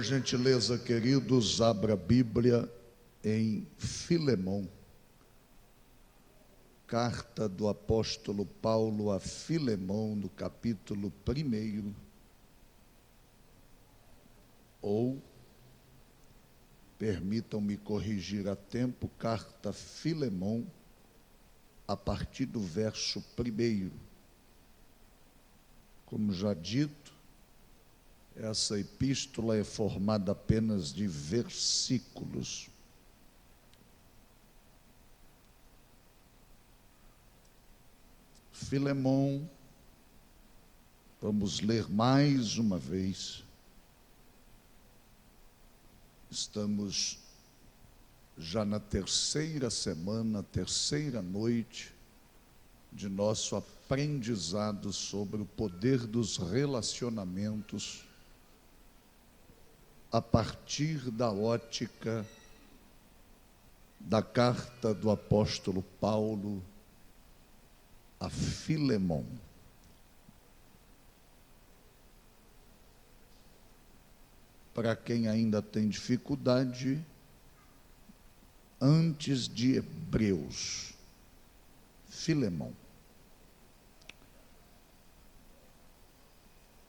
Por gentileza, queridos, abra a Bíblia em Filemão, carta do apóstolo Paulo a Filemão, no capítulo 1, ou, permitam-me corrigir a tempo, carta a Filemão, a partir do verso 1. Como já dito, essa epístola é formada apenas de versículos. Filemão, vamos ler mais uma vez. Estamos já na terceira semana, terceira noite de nosso aprendizado sobre o poder dos relacionamentos a partir da ótica da carta do apóstolo Paulo a Filemão. Para quem ainda tem dificuldade, antes de Hebreus, Filemão.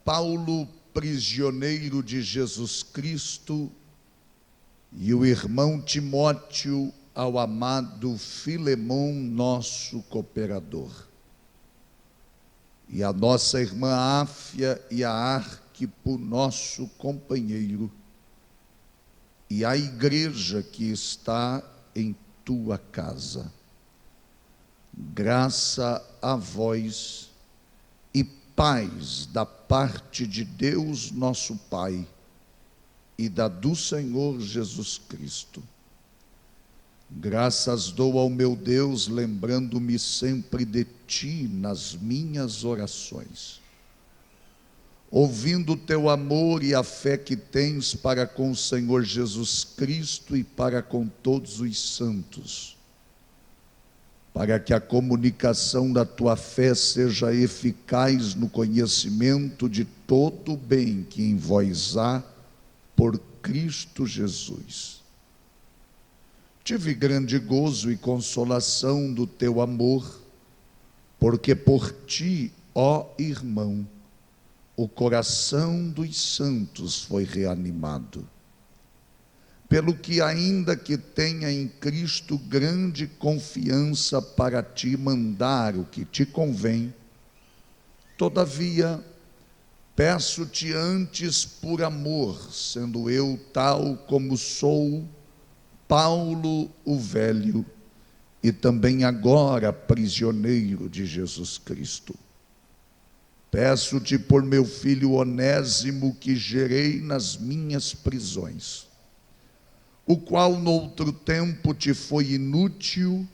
Paulo, prisioneiro de Jesus Cristo, e o irmão Timóteo ao amado Filemão, nosso cooperador, e a nossa irmã Áfia e a Arquipo, nosso companheiro, e a igreja que está em tua casa. Graça a vós e paz da parte de Deus nosso Pai e da do Senhor Jesus Cristo. Graças dou ao meu Deus, lembrando-me sempre de ti nas minhas orações, ouvindo o teu amor e a fé que tens para com o Senhor Jesus Cristo e para com todos os santos, para que a comunicação da tua fé seja eficaz no conhecimento de todo o bem que em vós há por Cristo Jesus. Tive grande gozo e consolação do teu amor, porque por ti, ó irmão, o coração dos santos foi reanimado. Pelo que, ainda que tenha em Cristo grande confiança para te mandar o que te convém, todavia, peço-te antes por amor, sendo eu tal como sou, Paulo o velho, e também agora prisioneiro de Jesus Cristo. Peço-te por meu filho Onésimo, que gerei nas minhas prisões, o qual noutro tempo te foi inútil,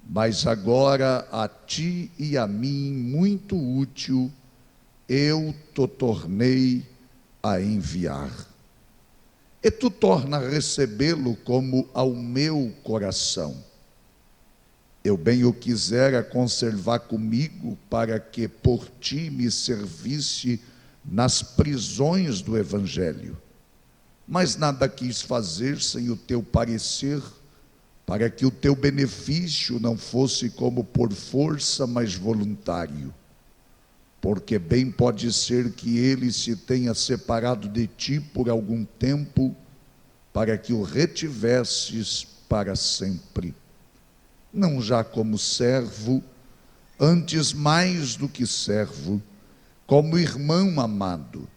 mas agora a ti e a mim muito útil, eu te tornei a enviar. E tu torna a recebê-lo como ao meu coração. Eu bem o quisera conservar comigo, para que por ti me servisse nas prisões do Evangelho. Mas nada quis fazer sem o teu parecer, para que o teu benefício não fosse como por força, mas voluntário. Porque bem pode ser que ele se tenha separado de ti por algum tempo, para que o retivesses para sempre. Não já como servo, antes mais do que servo, como irmão amado,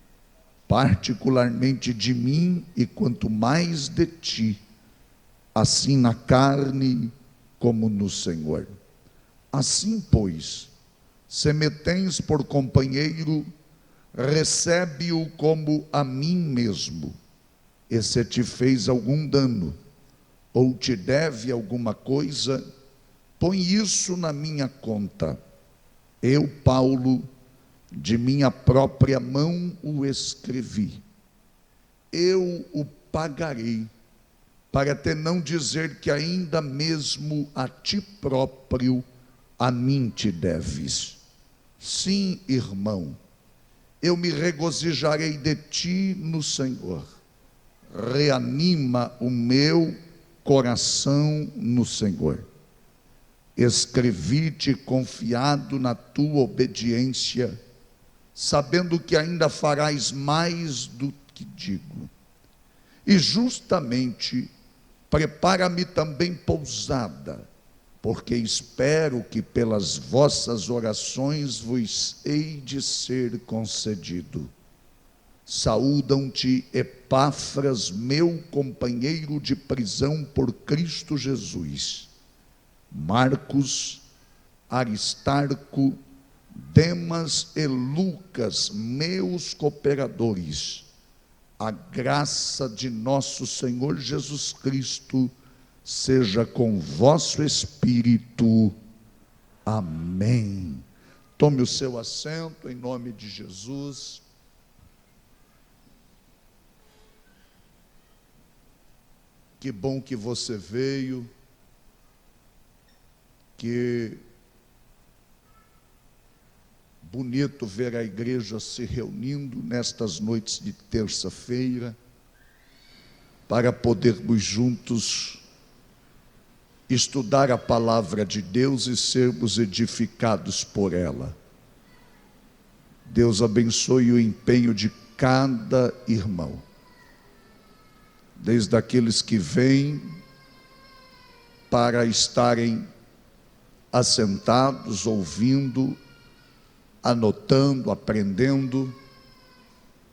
particularmente de mim e quanto mais de ti, assim na carne como no Senhor. Assim, pois, se me tens por companheiro, recebe-o como a mim mesmo. E se te fez algum dano, ou te deve alguma coisa, põe isso na minha conta. Eu, Paulo, de minha própria mão o escrevi. Eu o pagarei, para te não dizer que ainda mesmo a ti próprio a mim te deves. Sim, irmão, eu me regozijarei de ti no Senhor. reanima o meu coração no Senhor. Escrevi-te confiado na tua obediência, sabendo que ainda farás mais do que digo. E justamente prepara-me também pousada, porque espero que pelas vossas orações vos hei de ser concedido. Saúdam-te Epáfras, meu companheiro de prisão por Cristo Jesus, Marcos, Aristarco, Demas e Lucas, meus cooperadores. A graça de nosso Senhor Jesus Cristo seja com vosso espírito. Amém. Tome o seu assento em nome de Jesus. Que bom que você veio. Que bonito ver a igreja se reunindo nestas noites de terça-feira para podermos juntos estudar a palavra de Deus e sermos edificados por ela. Deus abençoe o empenho de cada irmão, desde aqueles que vêm para estarem assentados, ouvindo, anotando, aprendendo,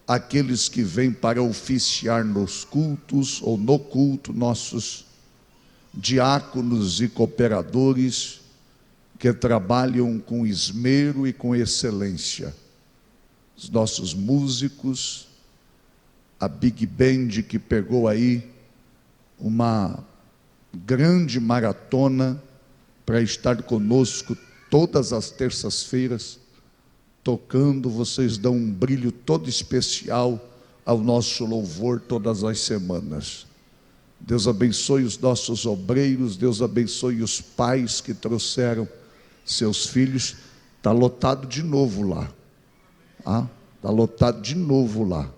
aqueles que vêm para oficiar nos cultos ou no culto, nossos diáconos e cooperadores que trabalham com esmero e com excelência, os nossos músicos, a Big Band que pegou aí uma grande maratona para estar conosco todas as terças-feiras, tocando. Vocês dão um brilho todo especial ao nosso louvor todas as semanas. Deus abençoe os nossos obreiros, Deus abençoe os pais que trouxeram seus filhos. Está lotado de novo lá. Está lotado de novo lá.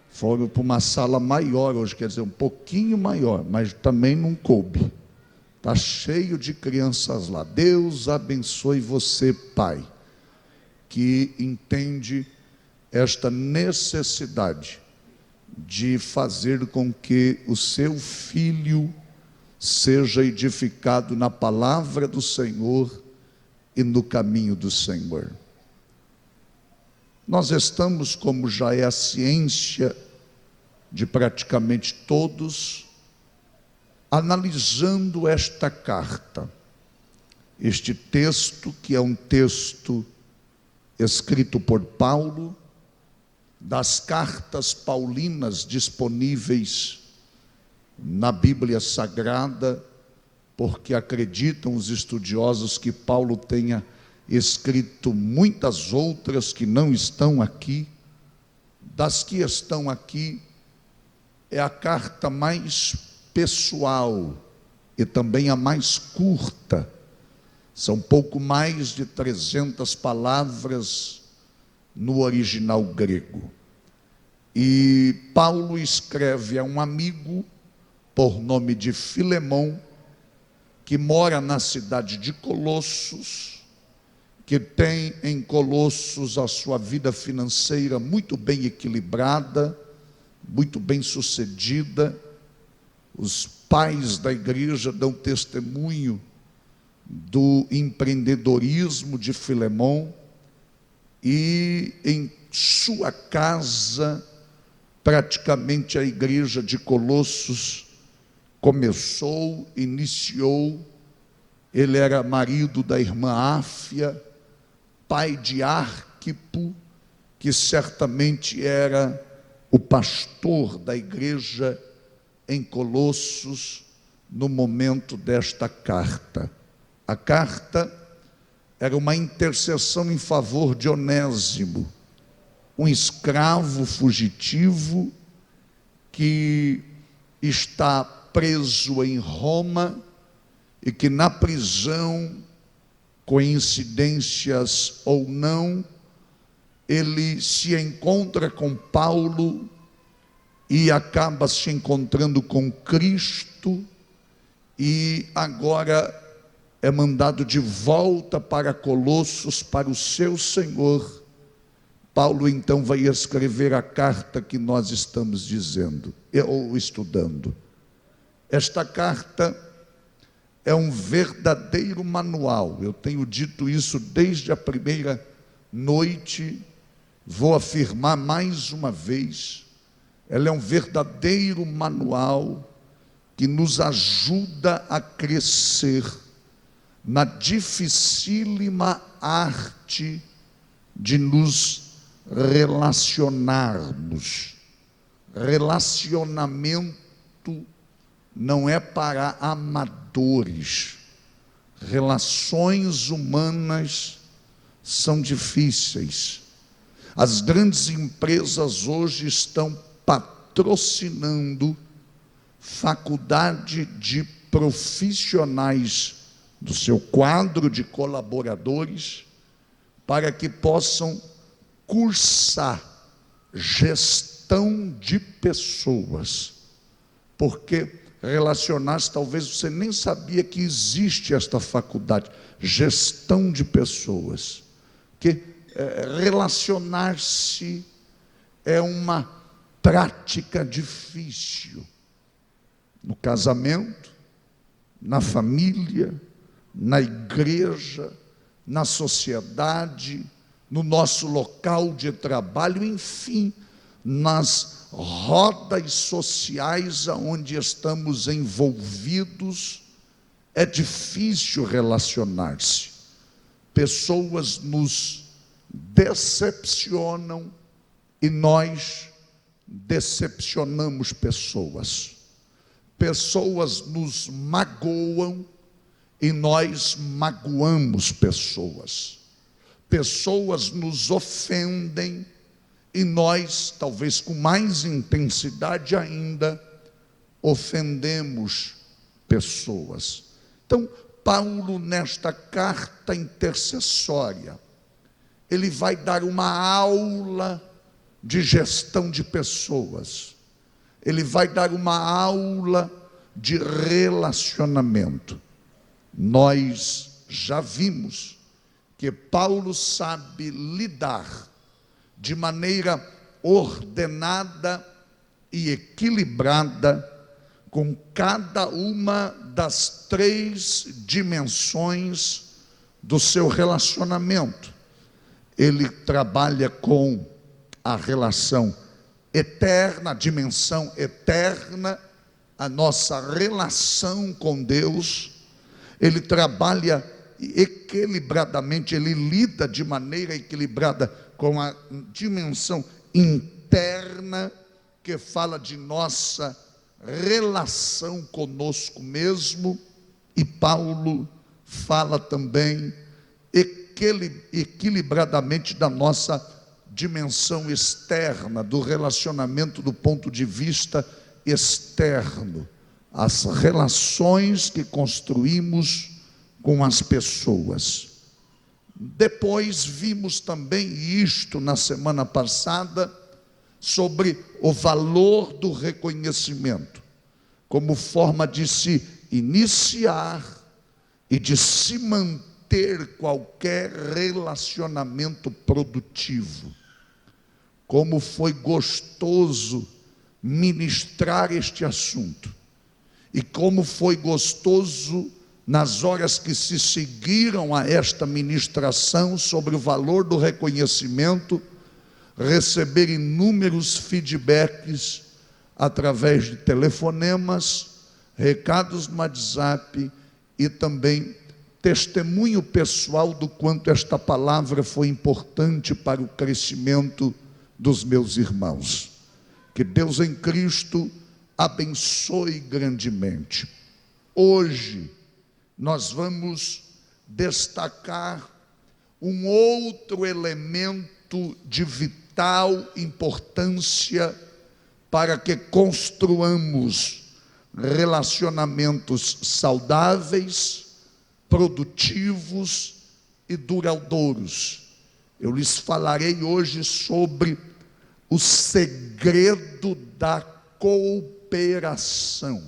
Foram para uma sala maior hoje, quer dizer, um pouquinho maior, mas também não coube. Está cheio de crianças lá. Deus abençoe você, pai, que entende esta necessidade de fazer com que o seu filho seja edificado na palavra do Senhor e no caminho do Senhor. Nós estamos, como já é a ciência de praticamente todos, analisando esta carta, este texto que é um texto escrito por Paulo, das cartas paulinas disponíveis na Bíblia Sagrada, porque acreditam os estudiosos que Paulo tenha escrito muitas outras que não estão aqui. Das que estão aqui, é a carta mais pessoal e também a mais curta. São pouco mais de 300 palavras no original grego. E Paulo escreve a um amigo, por nome de Filemão, que mora na cidade de Colossos, que tem em Colossos a sua vida financeira muito bem equilibrada, muito bem sucedida. Os pais da igreja dão testemunho do empreendedorismo de Filemão, e em sua casa, praticamente a igreja de Colossos iniciou. Ele era marido da irmã Áfia, pai de Arquipo, que certamente era o pastor da igreja em Colossos no momento desta carta. A carta era uma intercessão em favor de Onésimo, um escravo fugitivo que está preso em Roma e que na prisão, coincidências ou não, ele se encontra com Paulo e acaba se encontrando com Cristo, e agora é mandado de volta para Colossos, para o seu Senhor. Paulo então vai escrever a carta que nós estamos dizendo, ou estudando. Esta carta é um verdadeiro manual. Eu tenho dito isso desde a primeira noite, vou afirmar mais uma vez. Ela é um verdadeiro manual que nos ajuda a crescer na dificílima arte de nos relacionarmos. Relacionamento não é para amadores. Relações humanas são difíceis. As grandes empresas hoje estão patrocinando faculdade de profissionais do seu quadro de colaboradores para que possam cursar gestão de pessoas, porque relacionar-se, talvez você nem sabia que existe esta faculdade, gestão de pessoas, que relacionar-se é uma prática difícil, no casamento, na família, na igreja, na sociedade, no nosso local de trabalho, enfim, nas rodas sociais onde estamos envolvidos, é difícil relacionar-se. Pessoas nos decepcionam e nós decepcionamos pessoas. Pessoas nos magoam e nós magoamos pessoas. Pessoas nos ofendem e nós, talvez com mais intensidade ainda, ofendemos pessoas. Então, Paulo, nesta carta intercessória, ele vai dar uma aula de gestão de pessoas. Ele vai dar uma aula de relacionamento. Nós já vimos que Paulo sabe lidar de maneira ordenada e equilibrada com cada uma das 3 dimensões do seu relacionamento. Ele trabalha com a relação eterna, a dimensão eterna, a nossa relação com Deus. Ele trabalha equilibradamente, ele lida de maneira equilibrada com a dimensão interna, que fala de nossa relação conosco mesmo, e Paulo fala também equilibradamente da nossa dimensão externa, do relacionamento do ponto de vista externo, as relações que construímos com as pessoas. Depois vimos também isto na semana passada, sobre o valor do reconhecimento, como forma de se iniciar e de se manter qualquer relacionamento produtivo. Como foi gostoso ministrar este assunto, e como foi gostoso nas horas que se seguiram a esta ministração sobre o valor do reconhecimento, receber inúmeros feedbacks através de telefonemas, recados no WhatsApp e também testemunho pessoal do quanto esta palavra foi importante para o crescimento dos meus irmãos. Que Deus em Cristo abençoe grandemente. Hoje nós vamos destacar um outro elemento de vital importância para que construamos relacionamentos saudáveis, produtivos e duradouros. Eu lhes falarei hoje sobre o segredo da cooperação.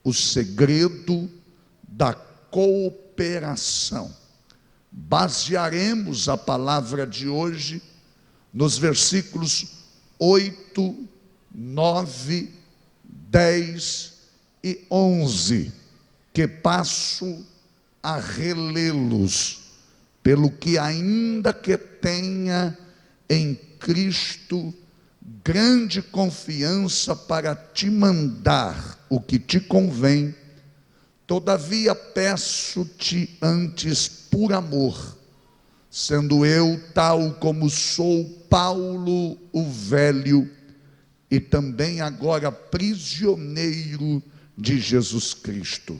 O segredo da cooperação. Basearemos a palavra de hoje nos versículos 8, 9, 10 e 11, que passo a relê-los, pelo que ainda que tenha em Cristo grande confiança para te mandar o que te convém, todavia peço-te antes por amor, sendo eu tal como sou Paulo o velho, e também agora prisioneiro de Jesus Cristo.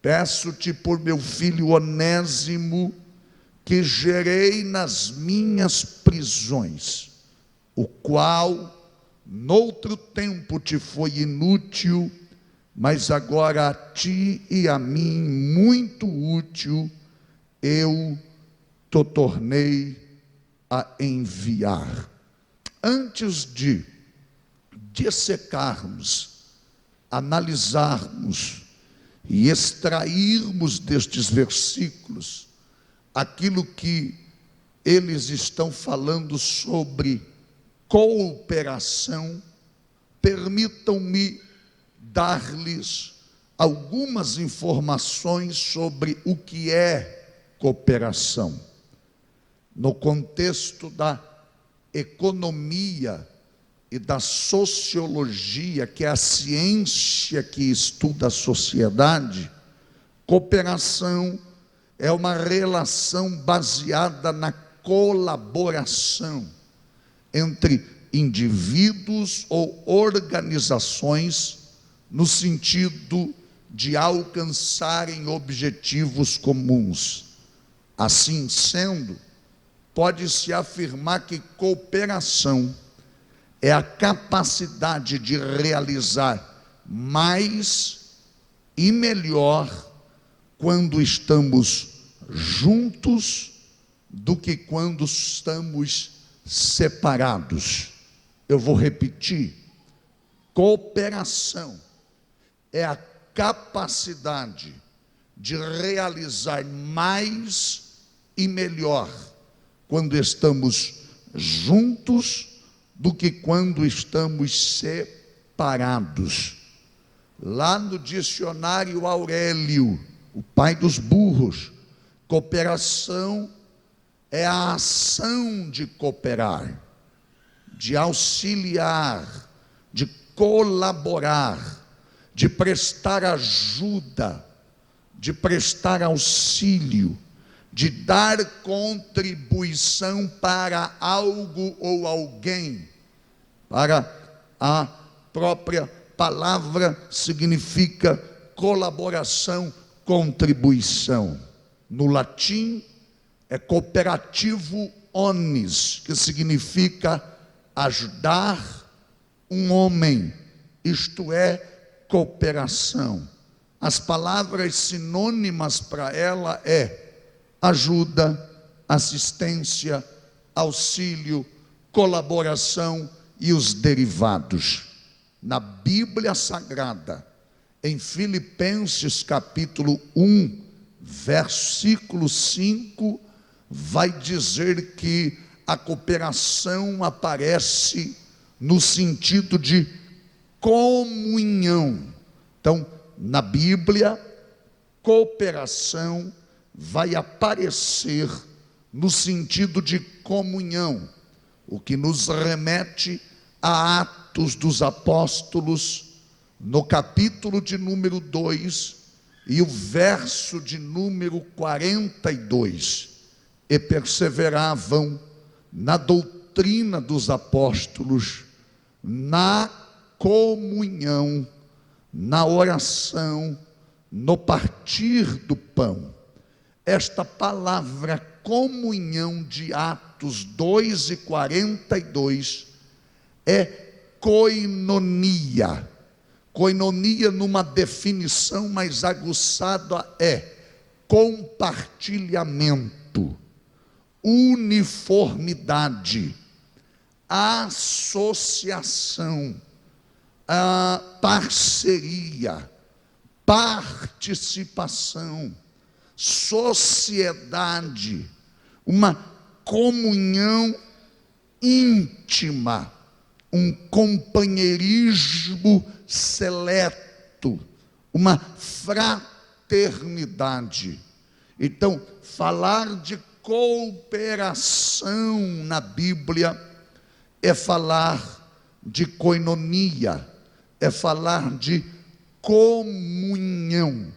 Peço-te por meu filho Onésimo, que gerei nas minhas prisões, o qual noutro tempo te foi inútil, mas agora a ti e a mim muito útil, eu te tornei a enviar. Antes de dissecarmos, analisarmos e extrairmos destes versículos aquilo que eles estão falando sobre cooperação, permitam-me dar-lhes algumas informações sobre o que é cooperação. No contexto da economia e da sociologia, que é a ciência que estuda a sociedade, cooperação é uma relação baseada na colaboração entre indivíduos ou organizações no sentido de alcançarem objetivos comuns. Assim sendo, pode-se afirmar que cooperação é a capacidade de realizar mais e melhor quando estamos juntos do que quando estamos separados. Eu vou repetir: cooperação é a capacidade de realizar mais e melhor quando estamos juntos do que quando estamos separados. Lá no dicionário Aurélio, o pai dos burros, cooperação é a ação de cooperar, de auxiliar, de colaborar, de prestar ajuda, de prestar auxílio, de dar contribuição para algo ou alguém. Para a própria palavra significa colaboração, contribuição. No latim é cooperativo omnis, que significa ajudar um homem, isto é, cooperação. As palavras sinônimas para ela é ajuda, assistência, auxílio, colaboração e os derivados. Na Bíblia Sagrada, em Filipenses capítulo 1, versículo 5, vai dizer que a cooperação aparece no sentido de comunhão. Então, na Bíblia, cooperação vai aparecer no sentido de comunhão, o que nos remete a Atos dos Apóstolos, no capítulo de número 2 e o verso de número 42. E perseveravam na doutrina dos apóstolos, na comunhão, na oração, no partir do pão. Esta palavra comunhão de Atos 2 e 42 é koinonia. Koinonia, numa definição mais aguçada, é compartilhamento, uniformidade, associação, a parceria, participação, sociedade, uma comunhão íntima, um companheirismo seleto, uma fraternidade. Então, falar de cooperação na Bíblia é falar de koinonia, é falar de comunhão.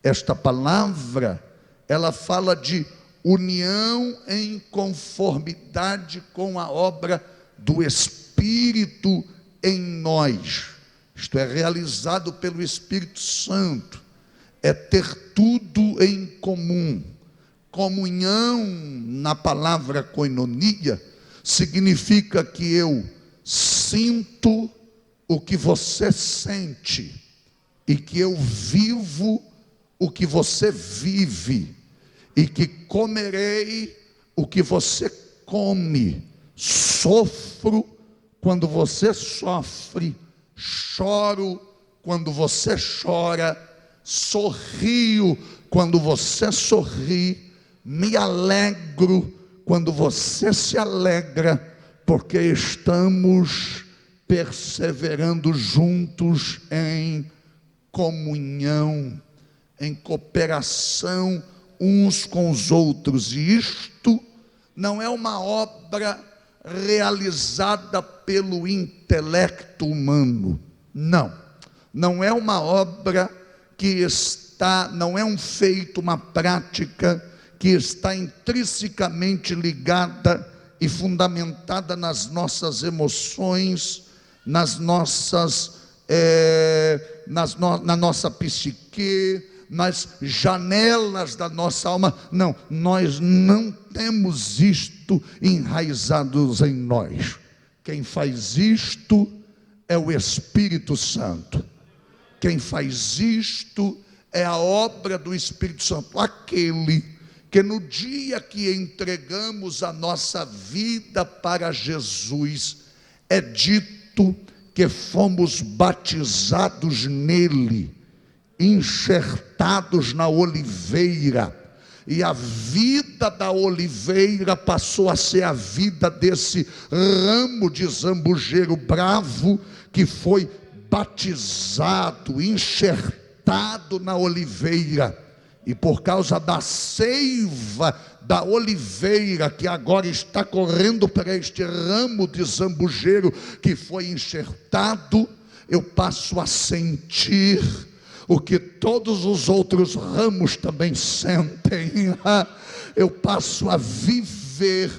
Esta palavra, ela fala de união em conformidade com a obra do Espírito em nós. Isto é realizado pelo Espírito Santo, é ter tudo em comum. Comunhão, na palavra koinonia, significa que eu sinto o que você sente e que eu vivo o que você vive e que comerei o que você come, sofro quando você sofre, choro quando você chora, sorrio quando você sorri, me alegro quando você se alegra, porque estamos perseverando juntos em comunhão, em cooperação uns com os outros. E isto não é uma obra realizada pelo intelecto humano. Não é uma obra não é um feito, uma prática que está intrinsecamente ligada e fundamentada nas nossas emoções, na nossa psique, nas janelas da nossa alma. Não, nós não temos isto enraizados em nós. Quem faz isto é o Espírito Santo. Quem faz isto é a obra do Espírito Santo, aquele que no dia que entregamos a nossa vida para Jesus, é dito que fomos batizados nele, enxertados na oliveira, e a vida da oliveira passou a ser a vida desse ramo de zambujeiro bravo, que foi batizado, enxertado na oliveira. E por causa da seiva da oliveira que agora está correndo para este ramo de zambujeiro que foi enxertado, eu passo a sentir o que todos os outros ramos também sentem. Eu passo a viver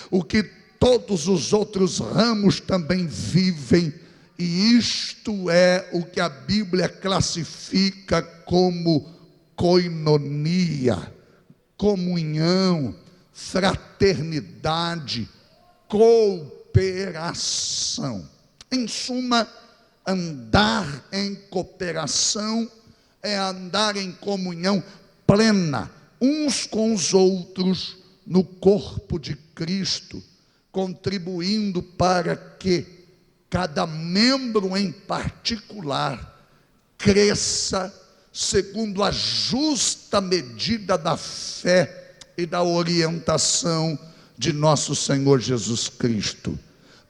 o que todos os outros ramos também vivem. E isto é o que a Bíblia classifica como koinonia, comunhão, fraternidade, cooperação. Em suma, andar em cooperação é andar em comunhão plena, uns com os outros, no corpo de Cristo, contribuindo para que cada membro em particular cresça segundo a justa medida da fé e da orientação de nosso Senhor Jesus Cristo.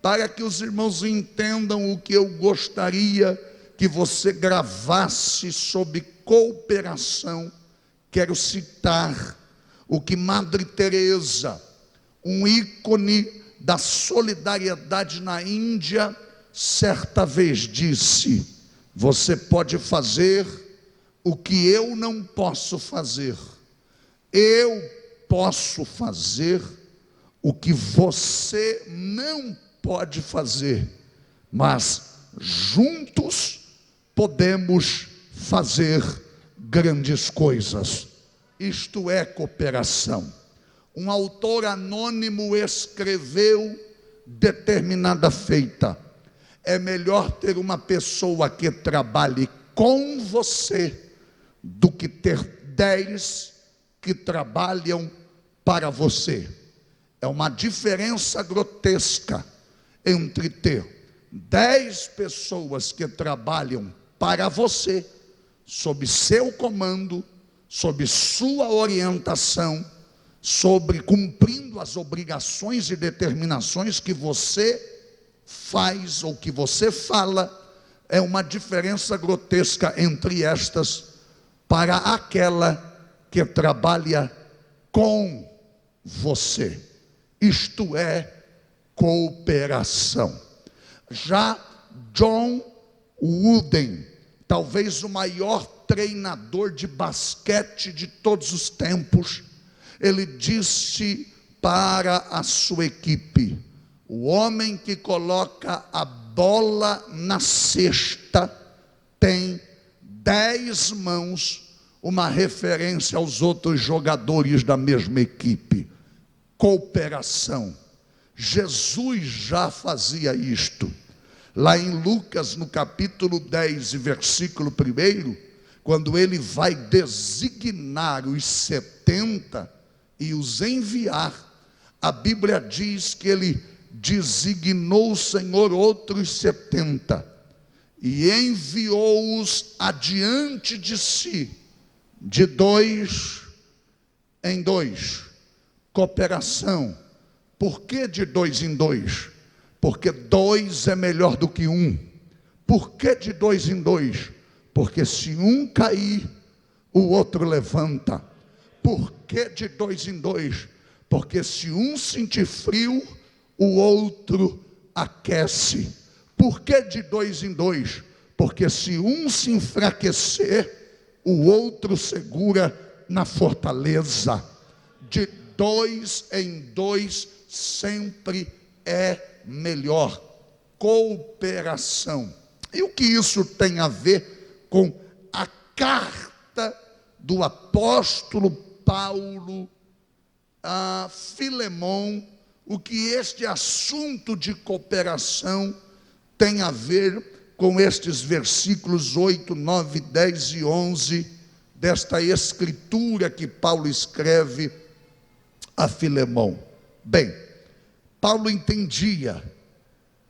Para que os irmãos entendam o que eu gostaria que você gravasse sobre cooperação, quero citar o que Madre Teresa, um ícone da solidariedade na Índia, certa vez disse: você pode fazer o que eu não posso fazer, eu posso fazer o que você não pode fazer, mas juntos podemos fazer grandes coisas. Isto é cooperação. Um autor anônimo escreveu determinada feita: é melhor ter uma pessoa que trabalhe com você do que ter 10 que trabalham para você. É uma diferença grotesca entre ter 10 pessoas que trabalham para você, sob seu comando, sob sua orientação, sobre cumprindo as obrigações e determinações que você faz ou que você fala, é uma diferença grotesca entre estas para aquela que trabalha com você. Isto é cooperação. Já John Wooden, talvez o maior treinador de basquete de todos os tempos, ele disse para a sua equipe: o homem que coloca a bola na cesta tem 10 mãos, uma referência aos outros jogadores da mesma equipe. Cooperação. Jesus já fazia isto. Lá em Lucas, no capítulo 10, versículo 1, quando ele vai designar os 70 e os enviar, a Bíblia diz que ele designou o Senhor outros 70 e enviou-os adiante de si, de 2 em 2. Cooperação. Por que de 2 em 2? Porque 2 é melhor do que 1. Por que de 2 em 2? Porque se um cair, o outro levanta. Por que de 2 em 2? Porque se um sentir frio, o outro aquece. Por que de 2 em 2? Porque se um se enfraquecer, o outro segura na fortaleza. De 2 em 2 sempre é melhor. Cooperação. E o que isso tem a ver com a carta do apóstolo Paulo a Filemão? O que este assunto de cooperação tem a ver com estes versículos 8, 9, 10 e 11 desta escritura que Paulo escreve a Filemão? Bem, Paulo entendia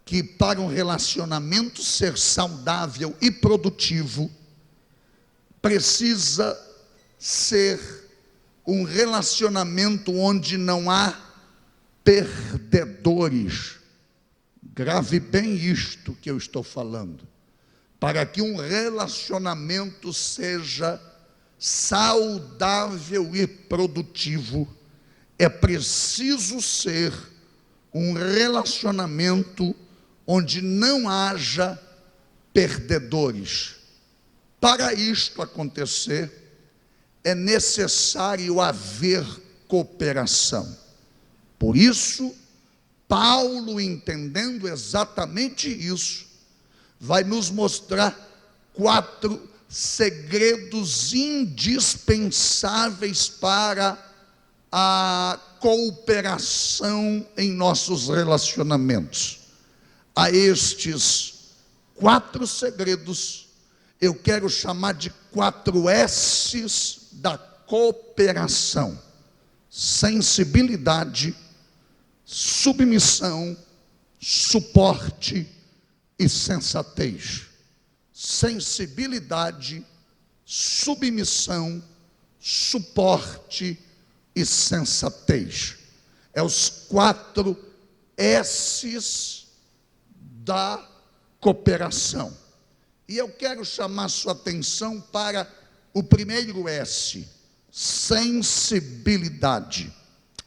que para um relacionamento ser saudável e produtivo, precisa ser um relacionamento onde não há perdedores. Grave bem isto que eu estou falando. Para que um relacionamento seja saudável e produtivo, é preciso ser um relacionamento onde não haja perdedores. Para isto acontecer, é necessário haver cooperação. Por isso, Paulo, entendendo exatamente isso, vai nos mostrar 4 segredos indispensáveis para a cooperação em nossos relacionamentos. A estes 4 segredos, eu quero chamar de 4 S's da cooperação: sensibilidade, submissão, suporte e sensatez. Sensibilidade, submissão, suporte e sensatez. É os 4 S's da cooperação. E eu quero chamar sua atenção para o primeiro S, sensibilidade.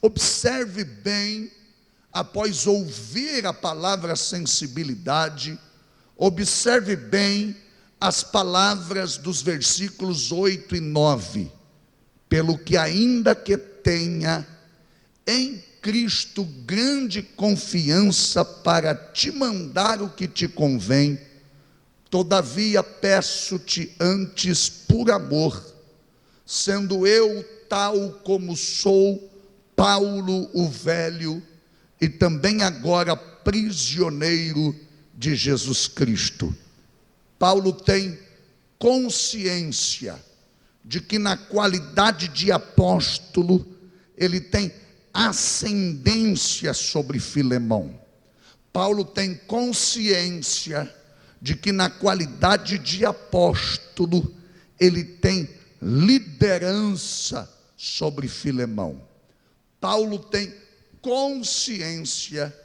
Observe bem, após ouvir a palavra sensibilidade, observe bem as palavras dos versículos 8 e 9. Pelo que ainda que tenha em Cristo grande confiança para te mandar o que te convém, todavia peço-te antes por amor, sendo eu tal como sou, Paulo o velho, e também agora prisioneiro de Jesus Cristo. Paulo tem consciência de que na qualidade de apóstolo, ele tem ascendência sobre Filemão. Paulo tem consciência de que na qualidade de apóstolo, ele tem liderança sobre Filemão. Paulo tem consciência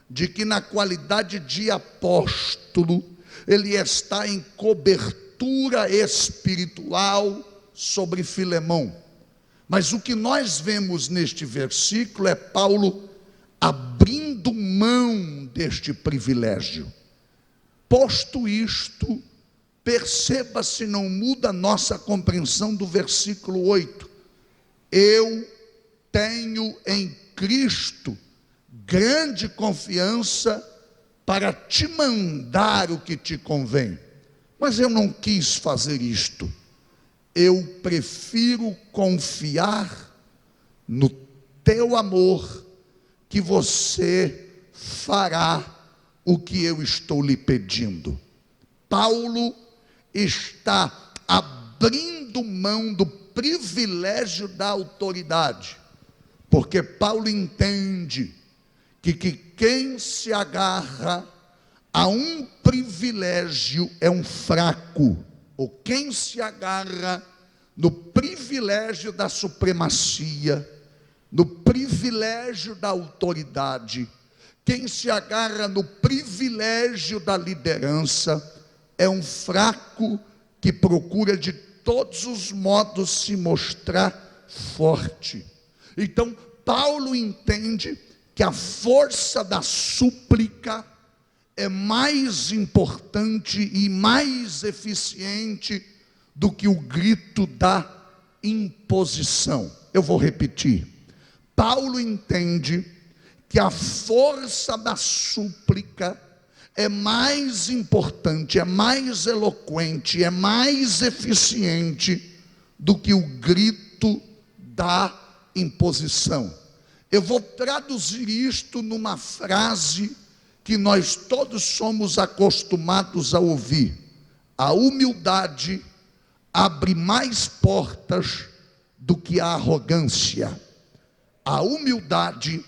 de que na qualidade de apóstolo, ele está em cobertura espiritual sobre Filemão. Mas o que nós vemos neste versículo é Paulo abrindo mão deste privilégio. Posto isto, perceba se não muda a nossa compreensão do versículo 8. Eu tenho em Cristo grande confiança para te mandar o que te convém. Mas eu não quis fazer isto. Eu prefiro confiar no teu amor, que você fará o que eu estou lhe pedindo. Paulo está abrindo mão do privilégio da autoridade, porque Paulo entende que quem se agarra a um privilégio é um fraco, ou quem se agarra no privilégio da supremacia, no privilégio da autoridade, quem se agarra no privilégio da liderança, é um fraco que procura de todos os modos se mostrar forte. Então, Paulo entende que a força da súplica é mais importante e mais eficiente do que o grito da imposição. Eu vou repetir. Paulo entende que a força da súplica é mais importante, é mais eloquente, é mais eficiente do que o grito da imposição. Eu vou traduzir isto numa frase que nós todos somos acostumados a ouvir: a humildade abre mais portas do que a arrogância. A humildade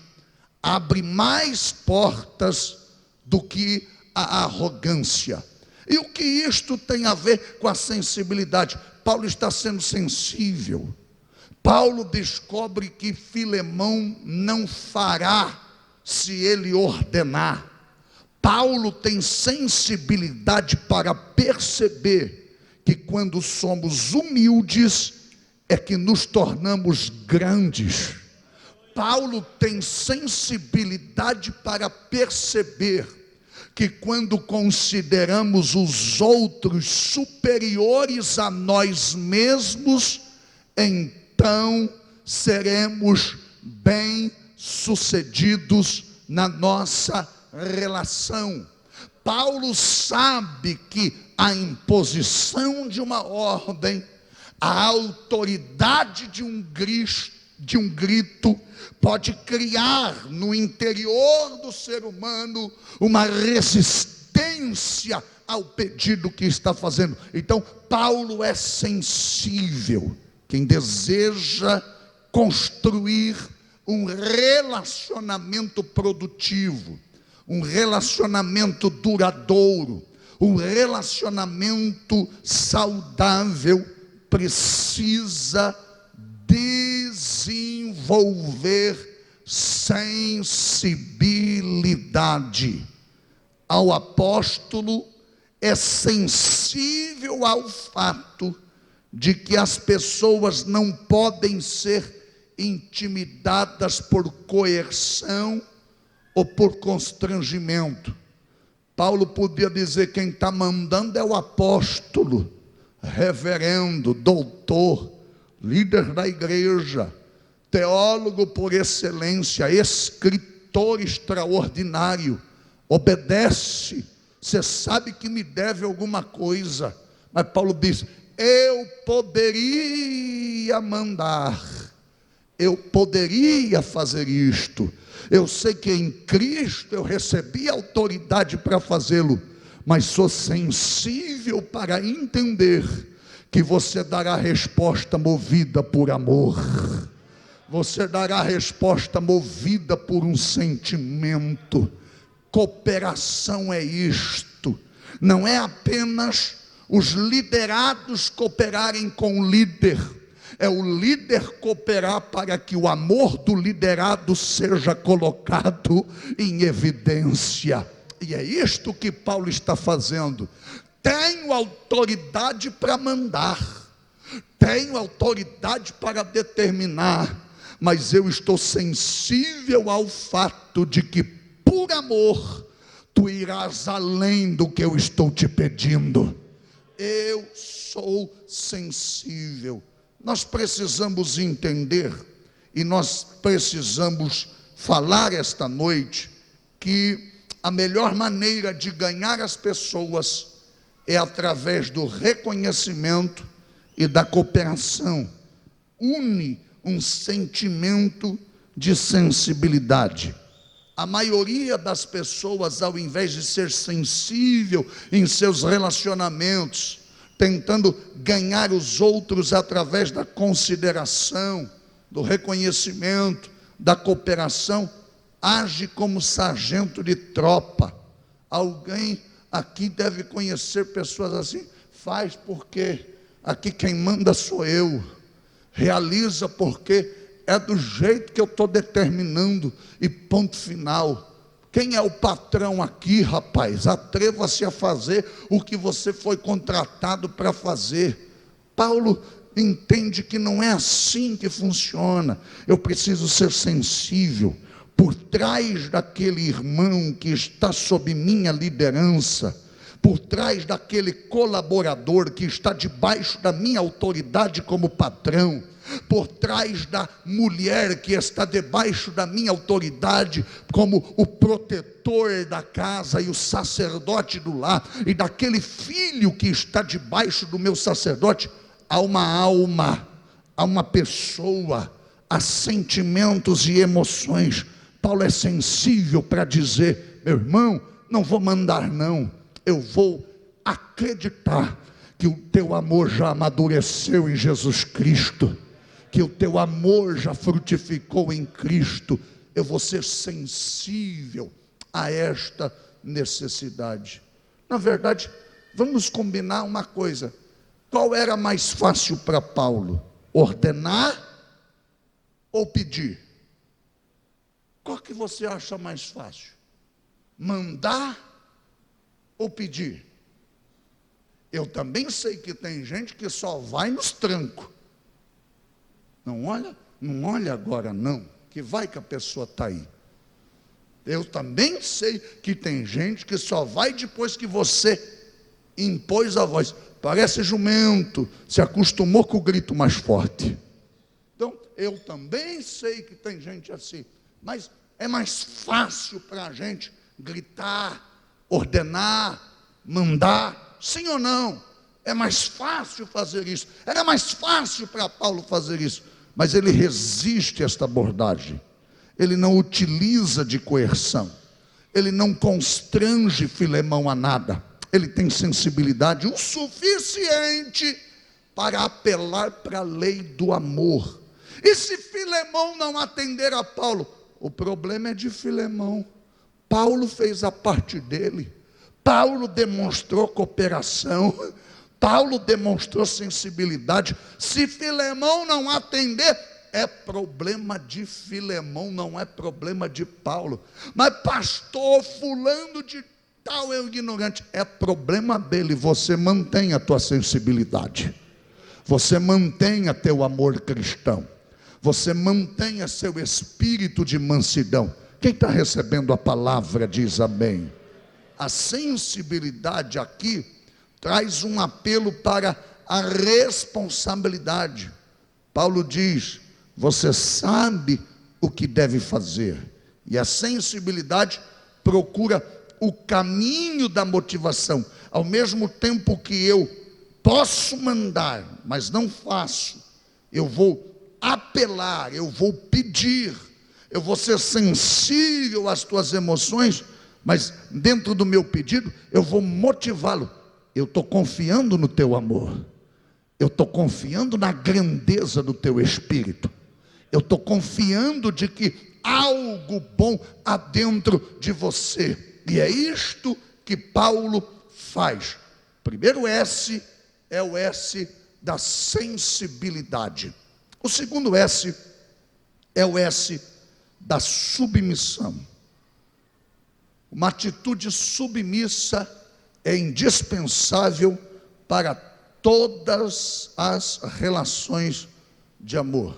abre mais portas do que a arrogância. E o que isto tem a ver com a sensibilidade? Paulo está sendo sensível. Paulo descobre que Filemão não fará se ele ordenar. Paulo tem sensibilidade para perceber que quando somos humildes é que nos tornamos grandes. Paulo tem sensibilidade para perceber que quando consideramos os outros superiores a nós mesmos, então seremos bem-sucedidos na nossa relação. Paulo sabe que a imposição de uma ordem, a autoridade de um grito, pode criar no interior do ser humano uma resistência ao pedido que está fazendo. Então, Paulo é sensível. Quem deseja construir um relacionamento produtivo, um relacionamento duradouro, um relacionamento saudável, precisa desenvolver sensibilidade. Ao apóstolo é sensível ao fato de que as pessoas não podem ser intimidadas por coerção ou por constrangimento. Paulo podia dizer: quem está mandando é o apóstolo, reverendo, doutor, líder da igreja, teólogo por excelência, escritor extraordinário, obedece, você sabe que me deve alguma coisa. Mas Paulo diz: eu poderia mandar, eu poderia fazer isto, eu sei que em Cristo eu recebi autoridade para fazê-lo, mas sou sensível para entender que você dará resposta movida por amor, você dará resposta movida por um sentimento. cooperação é isto. Não é apenas os liderados cooperarem com o líder, é o líder cooperar para que o amor do liderado seja colocado em evidência. E é isto que Paulo está fazendo. Tenho autoridade para mandar, tenho autoridade para determinar, mas eu estou sensível ao fato de que, por amor, tu irás além do que eu estou te pedindo. Eu sou sensível. Nós precisamos entender, e nós precisamos falar esta noite, que a melhor maneira de ganhar as pessoas é através do reconhecimento e da cooperação. Une um sentimento de sensibilidade. A maioria das pessoas, ao invés de ser sensível em seus relacionamentos, tentando ganhar os outros através da consideração, do reconhecimento, da cooperação, age como sargento de tropa. Alguém aqui deve conhecer pessoas assim. Faz porque aqui quem manda sou eu. Realiza porque é do jeito que eu estou determinando, e ponto final. Quem é o patrão aqui, rapaz? Atreva-se a fazer o que você foi contratado para fazer. Paulo entende que não é assim que funciona. Eu preciso ser sensível. Por trás daquele irmão que está sob minha liderança, por trás daquele colaborador que está debaixo da minha autoridade como patrão, por trás da mulher que está debaixo da minha autoridade como o protetor da casa e o sacerdote do lar, e daquele filho que está debaixo do meu sacerdote, há uma alma, há uma pessoa, há sentimentos e emoções. Paulo é sensível para dizer: meu irmão, não vou mandar não, eu vou acreditar que o teu amor já amadureceu em Jesus Cristo, que o teu amor já frutificou em Cristo. Eu vou ser sensível a esta necessidade. Na verdade, vamos combinar uma coisa. Qual era mais fácil para Paulo? Ordenar ou pedir? Qual que você acha mais fácil? Mandar ou pedir? Eu também sei que tem gente que só vai nos trancos. Não olha agora não, que vai que a pessoa está aí. Eu também sei que tem gente que só vai depois que você impôs a voz. Parece jumento, se acostumou com o grito mais forte. Então, eu também sei que tem gente assim, mas é mais fácil para a gente gritar, ordenar, mandar, sim ou não? É mais fácil fazer isso. Era mais fácil para Paulo fazer isso, mas ele resiste a esta abordagem. Ele não utiliza de coerção, ele não constrange Filemão a nada. Ele tem sensibilidade o suficiente para apelar para a lei do amor. E se Filemão não atender a Paulo, o problema é de Filemão. Paulo fez a parte dele. Paulo demonstrou cooperação. Paulo demonstrou sensibilidade. Se Filemão não atender, é problema de Filemão, não é problema de Paulo. Mas pastor, fulano de tal é o ignorante, é problema dele. Você mantém a tua sensibilidade, você mantenha teu amor cristão, você mantenha seu espírito de mansidão. Quem está recebendo a palavra diz amém. A sensibilidade aqui traz um apelo para a responsabilidade. Paulo diz: você sabe o que deve fazer, e a sensibilidade procura o caminho da motivação. Ao mesmo tempo que eu posso mandar, mas não faço, eu vou apelar, eu vou pedir, eu vou ser sensível às tuas emoções, mas dentro do meu pedido eu vou motivá-lo. Eu estou confiando no teu amor, eu estou confiando na grandeza do teu espírito, eu estou confiando de que algo bom há dentro de você. E é isto que Paulo faz. O primeiro S é o S da sensibilidade. O segundo S é o S da submissão. Uma atitude submissa é indispensável para todas as relações de amor.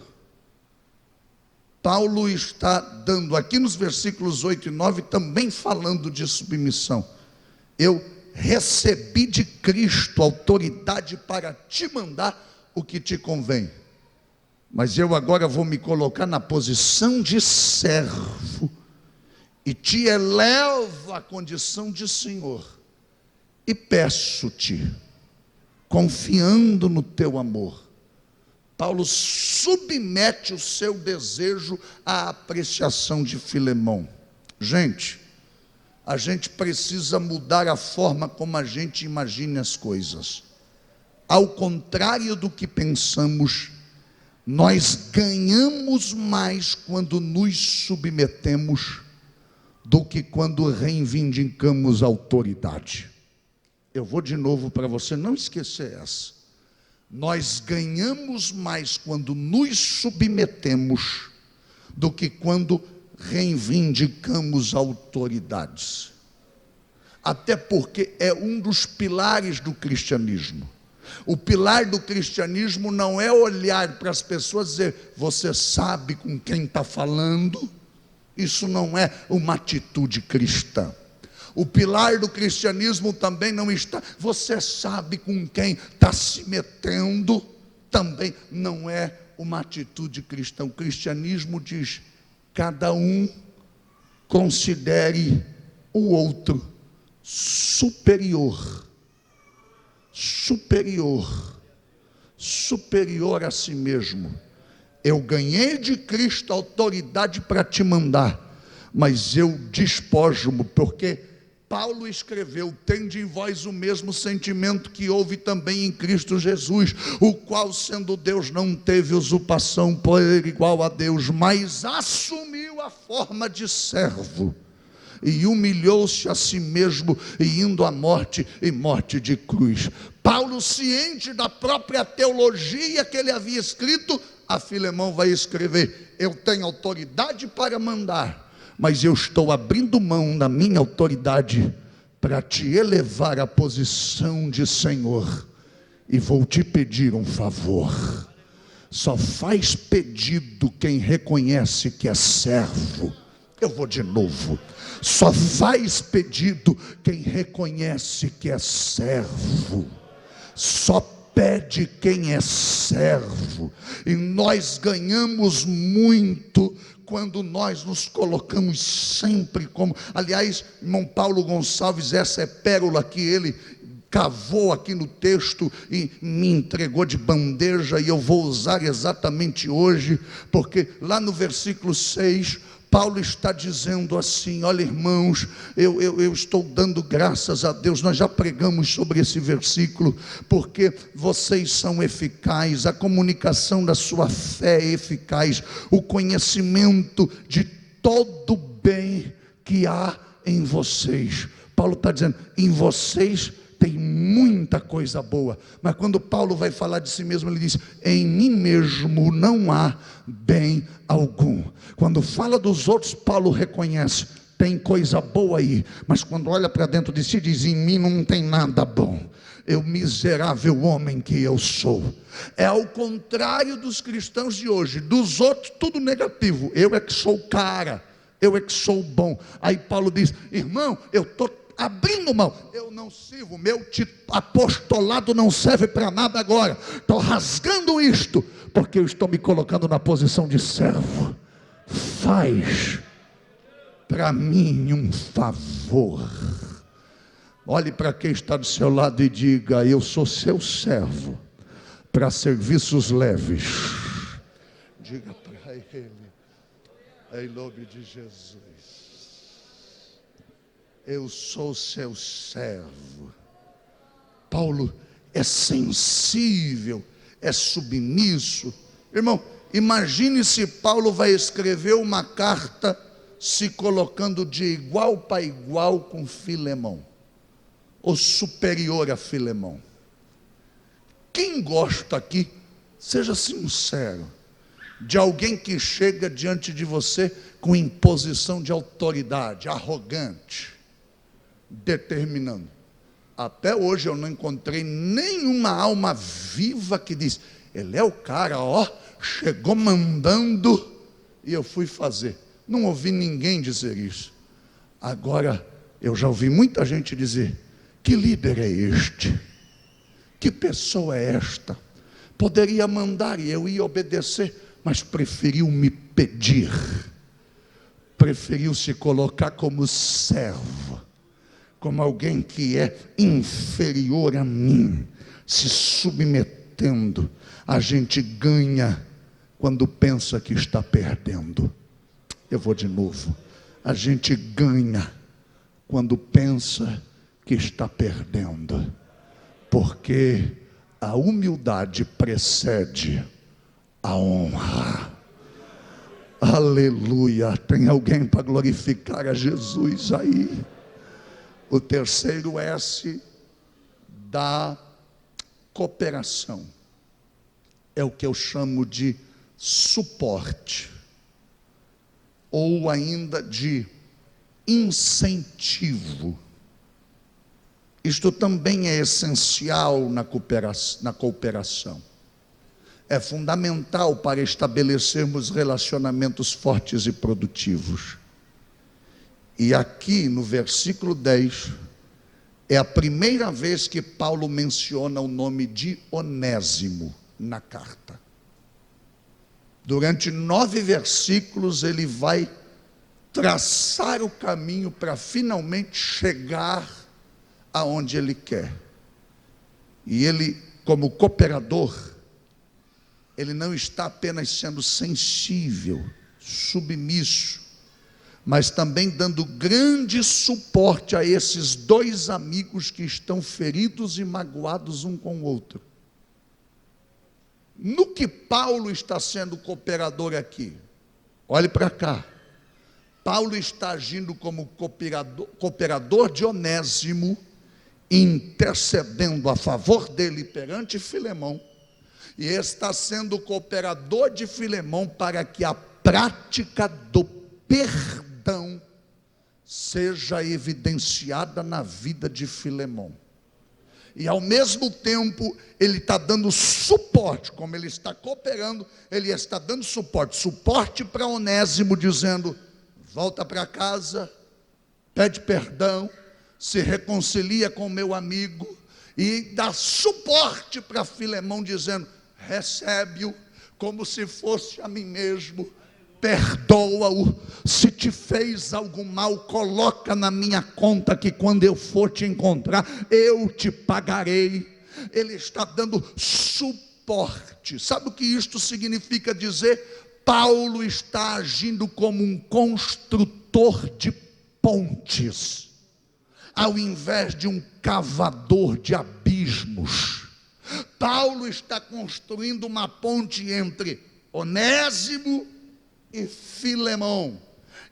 Paulo está dando aqui nos versículos 8 e 9, também falando de submissão. Eu recebi de Cristo autoridade para te mandar o que te convém. Mas eu agora vou me colocar na posição de servo e te elevo à condição de Senhor. E peço-te, confiando no teu amor. Paulo submete o seu desejo à apreciação de Filemão. Gente, a gente precisa mudar a forma como a gente imagina as coisas. Ao contrário do que pensamos, nós ganhamos mais quando nos submetemos do que quando reivindicamos autoridade. Eu vou de novo para você não esquecer essa. Nós ganhamos mais quando nos submetemos do que quando reivindicamos autoridades. Até porque é um dos pilares do cristianismo. O pilar do cristianismo não é olhar para as pessoas e dizer, você sabe com quem está falando? Isso não é uma atitude cristã. O pilar do cristianismo também não está, você sabe com quem está se metendo, também não é uma atitude cristã. O cristianismo diz, cada um considere o outro superior a si mesmo. Eu ganhei de Cristo autoridade para te mandar, mas eu despojo-me, porque Paulo escreveu, tende em vós o mesmo sentimento que houve também em Cristo Jesus, o qual sendo Deus não teve usurpação por igual a Deus, mas assumiu a forma de servo, e humilhou-se a si mesmo, e indo à morte, e morte de cruz. Paulo, ciente da própria teologia que ele havia escrito, a Filemão vai escrever, eu tenho autoridade para mandar, mas eu estou abrindo mão da minha autoridade para te elevar à posição de Senhor, e vou te pedir um favor. Só faz pedido quem reconhece que é servo. Eu vou de novo. Só faz pedido quem reconhece que é servo. Só pede quem é servo. E nós ganhamos muito quando nós nos colocamos sempre como... Aliás, irmão Paulo Gonçalves, essa é pérola que ele cavou aqui no texto e me entregou de bandeja, e eu vou usar exatamente hoje, porque lá no versículo 6, Paulo está dizendo assim, olha irmãos, eu estou dando graças a Deus, nós já pregamos sobre esse versículo, porque vocês são eficazes, a comunicação da sua fé é eficaz, o conhecimento de todo o bem que há em vocês. Paulo está dizendo, em vocês tem muita coisa boa, mas quando Paulo vai falar de si mesmo, ele diz, em mim mesmo não há bem algum. Quando fala dos outros, Paulo reconhece, tem coisa boa aí, mas quando olha para dentro de si, diz, em mim não tem nada bom, eu miserável homem que eu sou. É ao contrário dos cristãos de hoje, dos outros tudo negativo, eu é que sou o cara, eu é que sou bom. Aí Paulo diz, irmão, eu estou abrindo mão, eu não sirvo, meu apostolado não serve para nada agora, estou rasgando isto, porque eu estou me colocando na posição de servo. Faz para mim um favor. Olhe para quem está do seu lado e diga, eu sou seu servo para serviços leves. Diga para ele, em nome de Jesus, eu sou seu servo. Paulo é sensível, é submisso. Irmão, imagine se Paulo vai escrever uma carta se colocando de igual para igual com Filemão, ou superior a Filemão. Quem gosta aqui, seja sincero, de alguém que chega diante de você com imposição de autoridade, arrogante, determinando? Até hoje eu não encontrei nenhuma alma viva que diz: ele é o cara, ó, chegou mandando e eu fui fazer. Não ouvi ninguém dizer isso. Agora, eu já ouvi muita gente dizer: que líder é este? Que pessoa é esta? Poderia mandar e eu ia obedecer, mas preferiu me pedir, preferiu se colocar como servo, como alguém que é inferior a mim, se submetendo. A gente ganha quando pensa que está perdendo. Eu vou de novo. A gente ganha quando pensa que está perdendo, porque a humildade precede a honra. Aleluia. Tem alguém para glorificar a Jesus aí? O terceiro S da cooperação é o que eu chamo de suporte, ou ainda de incentivo. Isto também é essencial na cooperação. É fundamental para estabelecermos relacionamentos fortes e produtivos. E aqui no versículo 10, é a primeira vez que Paulo menciona o nome de Onésimo na carta. Durante 9 versículos ele vai traçar o caminho para finalmente chegar aonde ele quer. E ele, como cooperador, ele não está apenas sendo sensível, submisso, mas também dando grande suporte a esses 2 amigos que estão feridos e magoados um com o outro. No que Paulo está sendo cooperador aqui? Olhe para cá. Paulo está agindo como cooperador de Onésimo, intercedendo a favor dele perante Filemão, e está sendo cooperador de Filemão para que a prática do perdão seja evidenciada na vida de Filemão. E ao mesmo tempo ele está dando suporte, como ele está cooperando, ele está dando suporte para Onésimo, dizendo: volta para casa, pede perdão, se reconcilia com meu amigo, e dá suporte para Filemão, dizendo: recebe-o como se fosse a mim mesmo, perdoa-o, se te fez algum mal, coloca na minha conta, que quando eu for te encontrar, eu te pagarei. Ele está dando suporte. Sabe o que isto significa dizer? Paulo está agindo como um construtor de pontes, ao invés de um cavador de abismos. Paulo está construindo uma ponte entre Onésimo e Filemão.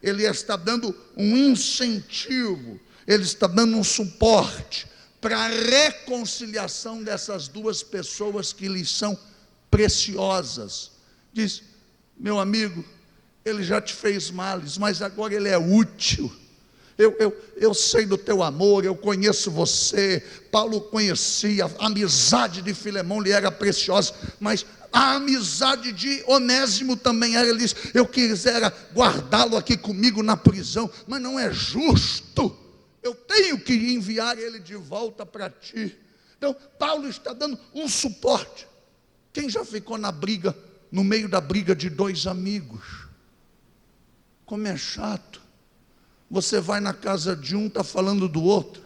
Ele está dando um incentivo, ele está dando um suporte para a reconciliação dessas 2 pessoas que lhes são preciosas. Diz: meu amigo, ele já te fez males, mas agora ele é útil. Eu sei do teu amor, eu conheço você. Paulo conhecia, a amizade de Filemão lhe era preciosa, mas a amizade de Onésimo também era. Ele diz: eu quisera guardá-lo aqui comigo na prisão, mas não é justo, eu tenho que enviar ele de volta para ti. Então Paulo está dando um suporte. Quem já ficou na briga, no meio da briga de 2 amigos? Como é chato. Você vai na casa de um, está falando do outro.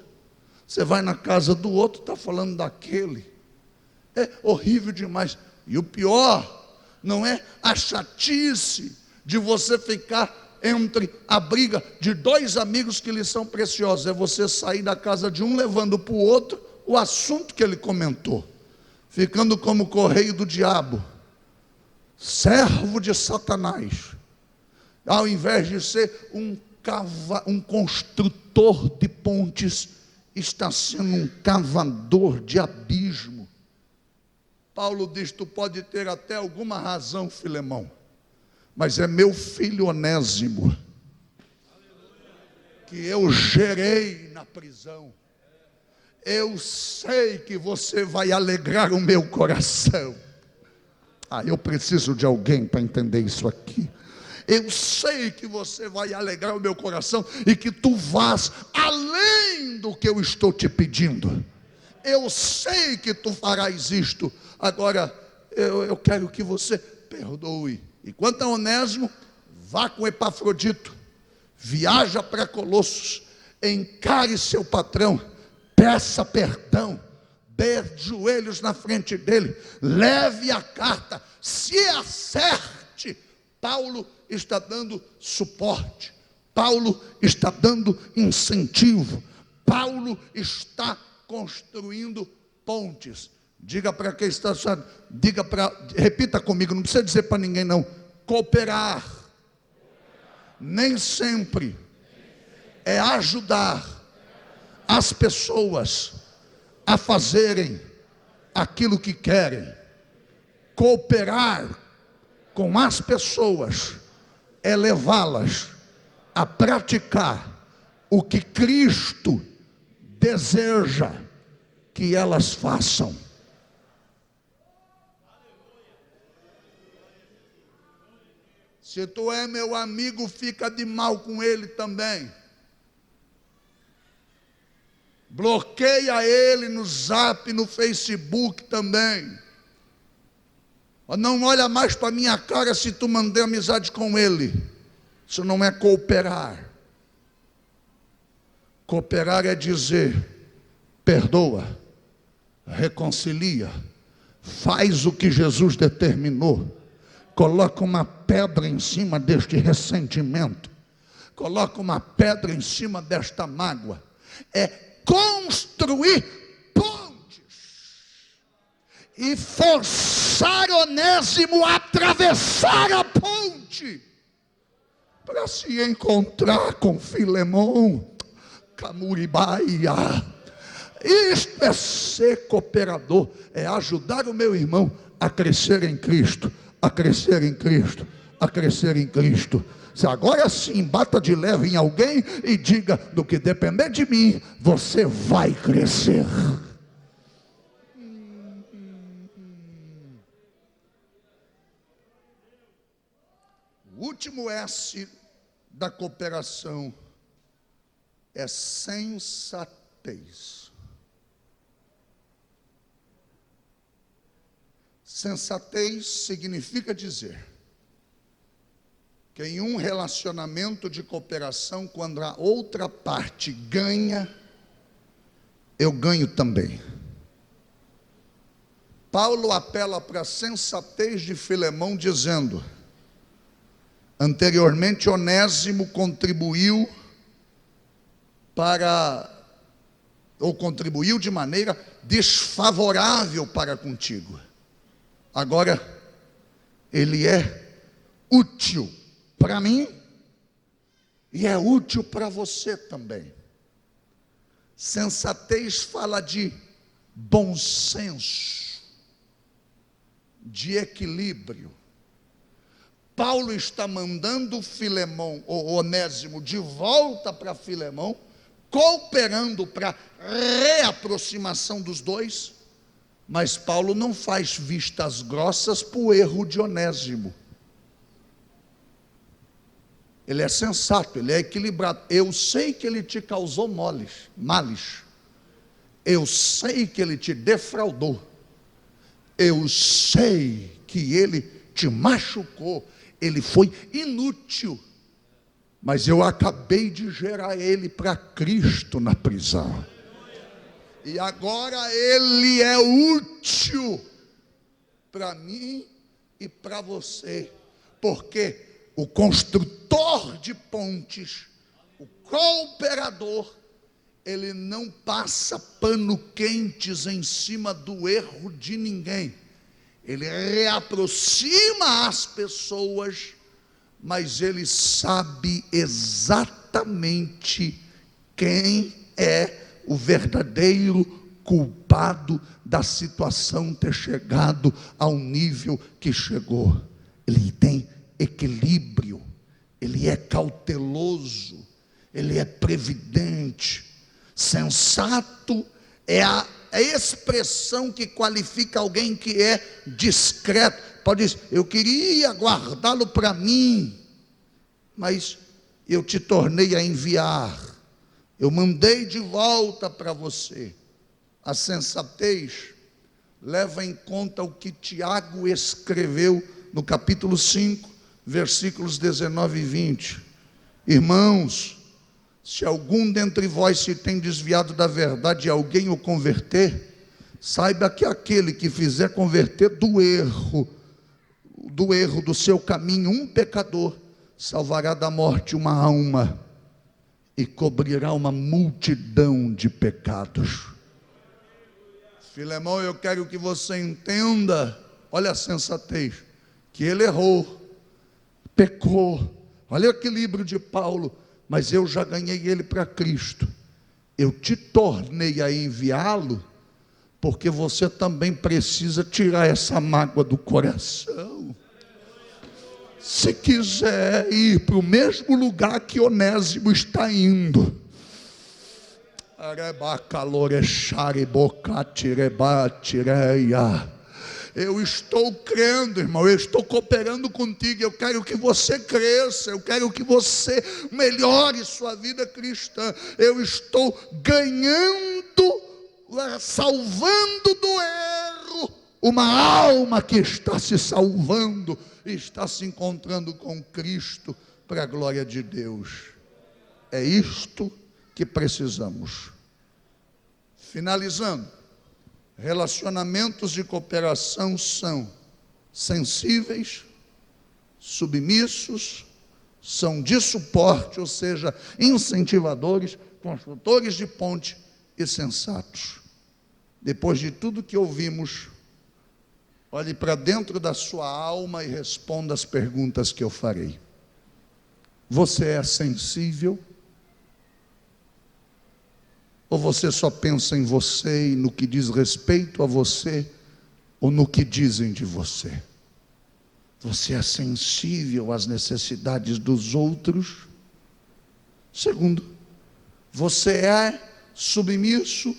Você vai na casa do outro, está falando daquele. É horrível demais. E o pior não é a chatice de você ficar entre a briga de 2 amigos que lhe são preciosos. É você sair da casa de um, levando para o outro o assunto que ele comentou, ficando como correio do diabo, servo de Satanás. Ao invés de ser um construtor de pontes, está sendo um cavador de abismo. Paulo diz: tu pode ter até alguma razão, Filemão, mas é meu filho Onésimo, que eu gerei na prisão. Eu sei que você vai alegrar o meu coração. Eu preciso de alguém para entender isso aqui. Eu sei que você vai alegrar o meu coração e que tu vás além do que eu estou te pedindo. Eu sei que tu farás isto. Agora, eu quero que você perdoe. E quanto a Onésimo, vá com Epafrodito, viaja para Colossos, encare seu patrão, peça perdão, dê joelhos na frente dele, leve a carta, se acerte. Paulo está dando suporte, Paulo está dando incentivo, Paulo está construindo pontes. Diga para quem está achando, repita comigo, não precisa dizer para ninguém não. Cooperar nem sempre é ajudar as pessoas a fazerem aquilo que querem. Cooperar com as pessoas é levá-las a praticar o que Cristo deseja que elas façam. Se tu é meu amigo, fica de mal com ele também. Bloqueia ele no Zap, no Facebook também. Não olha mais para a minha cara se tu mandar amizade com ele. Isso não é cooperar. Cooperar é dizer: perdoa, reconcilia, faz o que Jesus determinou, coloca uma pedra em cima deste ressentimento, coloca uma pedra em cima desta mágoa. É construir pontes e forçar Onésimo a atravessar a ponte para se encontrar com Filemão. Camuribaia. Isto é ser cooperador, é ajudar o meu irmão a crescer em Cristo, a crescer em Cristo, a crescer em Cristo. Se agora sim, bata de leve em alguém e diga: do que depender de mim, você vai crescer. O último S da cooperação é sensatez. Sensatez significa dizer que em um relacionamento de cooperação, quando a outra parte ganha, eu ganho também. Paulo apela para a sensatez de Filemão, dizendo: anteriormente Onésimo contribuiu de maneira desfavorável para contigo. Agora ele é útil para mim e é útil para você também. Sensatez fala de bom senso, de equilíbrio. Paulo está mandando Filemão, ou Onésimo, de volta para Filemão, cooperando para reaproximação dos dois, mas Paulo não faz vistas grossas para o erro de Onésimo. Ele é sensato, ele é equilibrado. Eu sei que ele te causou males. Eu sei que ele te defraudou. Eu sei que ele te machucou. Ele foi inútil. Mas eu acabei de gerar ele para Cristo na prisão. E agora ele é útil para mim e para você. Porque o construtor de pontes, o cooperador, ele não passa pano quentes em cima do erro de ninguém. Ele reaproxima as pessoas mas ele sabe exatamente quem é o verdadeiro culpado da situação ter chegado ao nível que chegou. Ele tem equilíbrio, ele é cauteloso, ele é previdente. Sensato é a expressão que qualifica alguém que é discreto. Pode dizer, eu queria guardá-lo para mim, mas eu te tornei a enviar, eu mandei de volta para você. A sensatez leva em conta o que Tiago escreveu no capítulo 5, versículos 19 e 20. Irmãos, se algum dentre vós se tem desviado da verdade e alguém o converter, saiba que aquele que fizer converter do erro do seu caminho um pecador, salvará da morte uma alma e cobrirá uma multidão de pecados. Filemão, eu quero que você entenda, olha a sensatez, que ele errou, pecou, olha o equilíbrio de Paulo, mas eu já ganhei ele para Cristo, eu te tornei a enviá-lo, porque você também precisa tirar essa mágoa do coração. Se quiser ir para o mesmo lugar que Onésimo está indo, eu estou crendo, irmão, eu estou cooperando contigo, eu quero que você cresça, eu quero que você melhore sua vida cristã, eu estou ganhando, salvando do erro, uma alma que está se salvando, está se encontrando com Cristo, para a glória de Deus. É isto que precisamos. Finalizando, relacionamentos de cooperação são sensíveis, submissos, são de suporte, ou seja, incentivadores, construtores de ponte e sensatos. Depois de tudo que ouvimos, olhe para dentro da sua alma e responda as perguntas que eu farei. Você é sensível? Ou você só pensa em você e no que diz respeito a você, ou no que dizem de você? Você é sensível às necessidades dos outros? Segundo, você é submisso?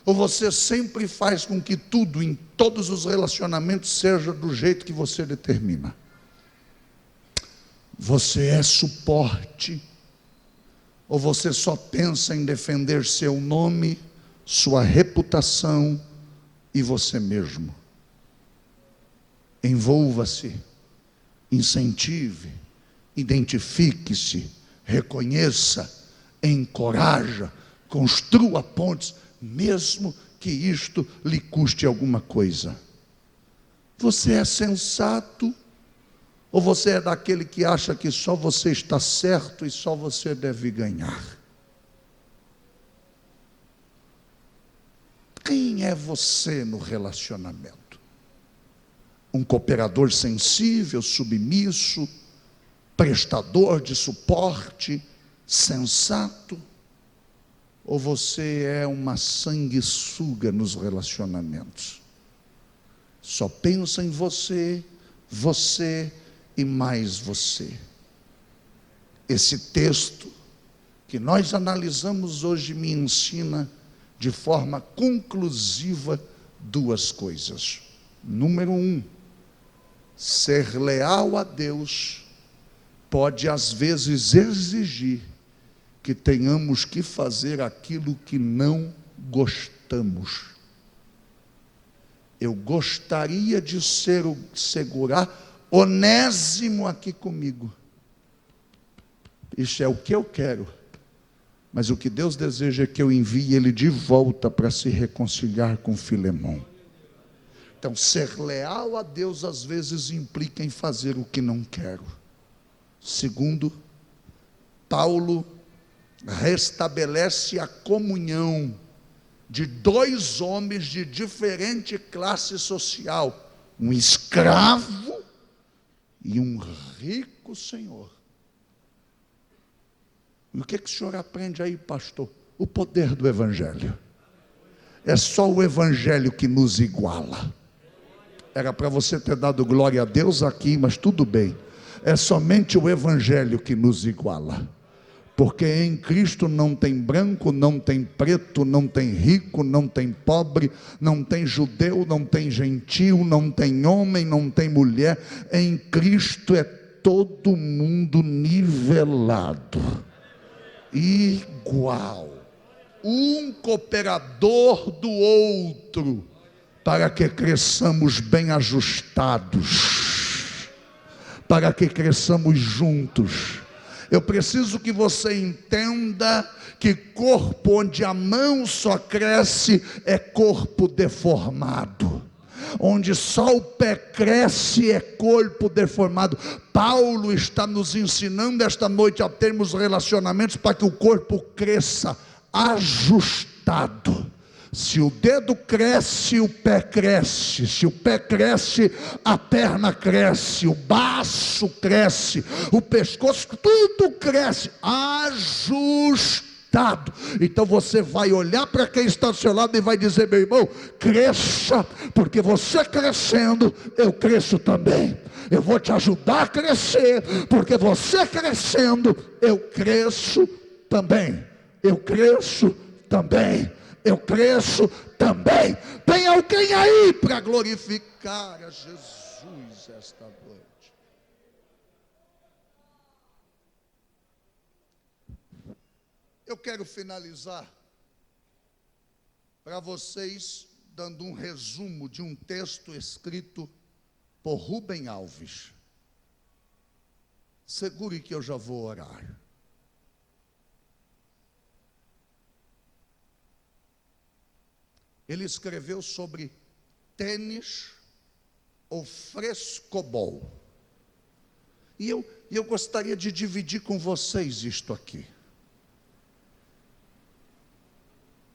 Ou você sempre faz com que tudo, em todos os relacionamentos, seja do jeito que você determina? Você é suporte? Ou você só pensa em defender seu nome, sua reputação e você mesmo? Envolva-se, incentive, identifique-se, reconheça, encoraja, construa pontes, mesmo que isto lhe custe alguma coisa. Você é sensato? Ou você é daquele que acha que só você está certo e só você deve ganhar? Quem é você no relacionamento? Um cooperador sensível, submisso, prestador de suporte, sensato? Ou você é uma sanguessuga nos relacionamentos? Só pensa em você, você e mais você. Esse texto que nós analisamos hoje me ensina de forma conclusiva duas coisas. Número 1, ser leal a Deus pode às vezes exigir que tenhamos que fazer aquilo que não gostamos. Eu gostaria de segurar Onésimo aqui comigo. Isso é o que eu quero. Mas o que Deus deseja é que eu envie ele de volta para se reconciliar com Filemão. Então, ser leal a Deus às vezes implica em fazer o que não quero. Segundo, Paulo restabelece a comunhão de dois homens de diferente classe social, um escravo e um rico senhor. E o que o senhor aprende aí, pastor? O poder do evangelho. É só o evangelho que nos iguala. Era para você ter dado glória a Deus aqui, mas tudo bem. É somente o evangelho que nos iguala. Porque em Cristo não tem branco, não tem preto, não tem rico, não tem pobre, não tem judeu, não tem gentio, não tem homem, não tem mulher. Em Cristo é todo mundo nivelado, igual, um cooperador do outro, para que cresçamos bem ajustados, para que cresçamos juntos. Eu preciso que você entenda que corpo onde a mão só cresce é corpo deformado. Onde só o pé cresce é corpo deformado. Paulo está nos ensinando esta noite a termos relacionamentos para que o corpo cresça ajustado. Se o dedo cresce, o pé cresce. Se o pé cresce, a perna cresce, o baço cresce, o pescoço, tudo cresce, ajustado. Então você vai olhar para quem está ao seu lado e vai dizer: meu irmão, cresça, porque você crescendo, eu cresço também. Eu vou te ajudar a crescer, porque você crescendo, eu cresço também. Eu cresço também. Eu cresço também. Tem alguém aí para glorificar a Jesus esta noite? Eu quero finalizar para vocês dando um resumo de um texto escrito por Rubem Alves. Segure que eu já vou orar. Ele escreveu sobre tênis ou frescobol. E eu gostaria de dividir com vocês isto aqui.